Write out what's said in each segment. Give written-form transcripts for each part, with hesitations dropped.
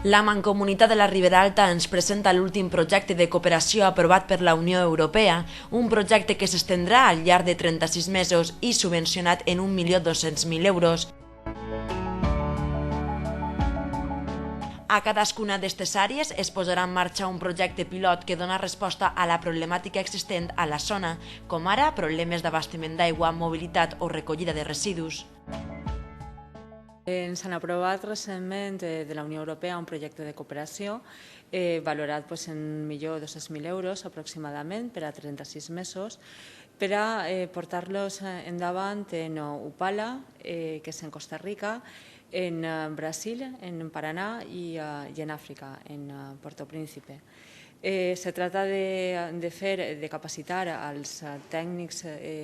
La Mancomunitat de la Ribera Alta ens presenta l'últim projecte de cooperació aprovat per la Unió Europea, un projecte que s'estendrà al llarg de 36 mesos i subvencionat en 1.200.000 euros. A cadascuna d'aquestes àrees es posarà en marxa un projecte pilot que dona resposta a la problemàtica existent a la zona, com ara problemes d'abastiment d'aigua, mobilitat o recollida de residus. Ens han aprovat recentment de la Unió Europea un projecte de cooperació valorat en 1.200.000 euros aproximadament per a 36 mesos per a portar-los endavant en Upala, que és en Costa Rica, en Brasil, en Paraná i en Àfrica, en Puerto Príncipe. Se trata de capacitar als tècnics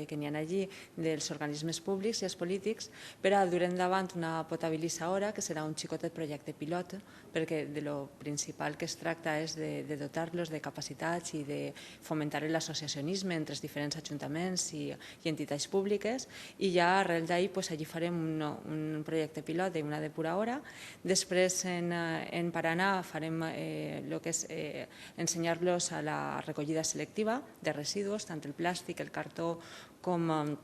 que n'hi ha allí dels organismes públics i els polítics per a dur endavant una potabilitzadora, que serà un xicotet projecte pilot, perquè de lo principal que es tracta és de dotar-los de capacitats i de fomentar l'associacionisme entre els diferents ajuntaments i entitats públiques, i ja arrel d'ahir allí farem un projecte pilot d'una depuradora. Després en Paraná farem el que és ensenyar-los a la recollida selectiva de residus, tant el plàstic, el cartó, com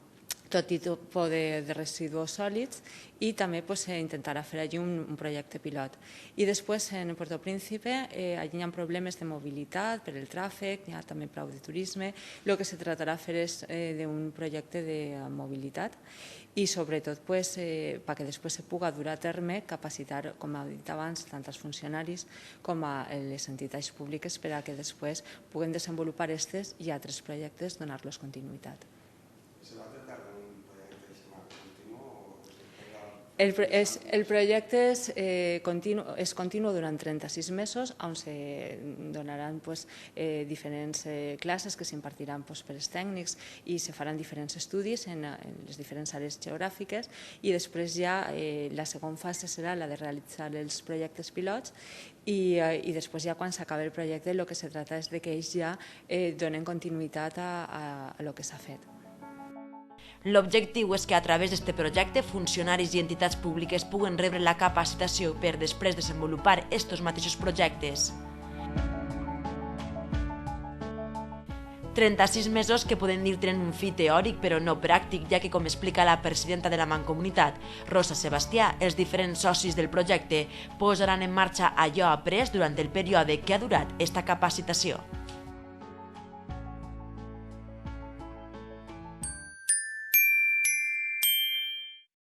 tot tipus de residus sòlids, i també intentarà fer allí un projecte pilot. I després en Puerto Príncipe allí hi ha problemes de mobilitat per el tràfic, hi ha també prou de turisme. El que se tratarà de fer és d'un projecte de mobilitat i sobretot perquè després se pugui dur a terme capacitar, com he dit abans, tant els funcionaris com a les entitats públiques per a que després puguin desenvolupar aquests i altres projectes, donar-los continuïtat. El projecte és continu durant 36 mesos, on se donaran diferents classes que s'impartiran per als tècnics i se faran diferents estudis en les diferents àrees geogràfiques, i després ja la segona fase serà la de realitzar els projectes pilots, i després ja quan s'acabi el projecte el que se tracta és que ells ja donen continuïtat a el que s'ha fet. L'objectiu és que a través d'aquest projecte funcionaris i entitats públiques puguen rebre la capacitació per després desenvolupar aquests mateixos projectes. 36 mesos que poden dir tenen un fi teòric però no pràctic, ja que, com explica la presidenta de la Mancomunitat, Rosa Sebastià, els diferents socis del projecte posaran en marxa allò après durant el període que ha durat aquesta capacitació.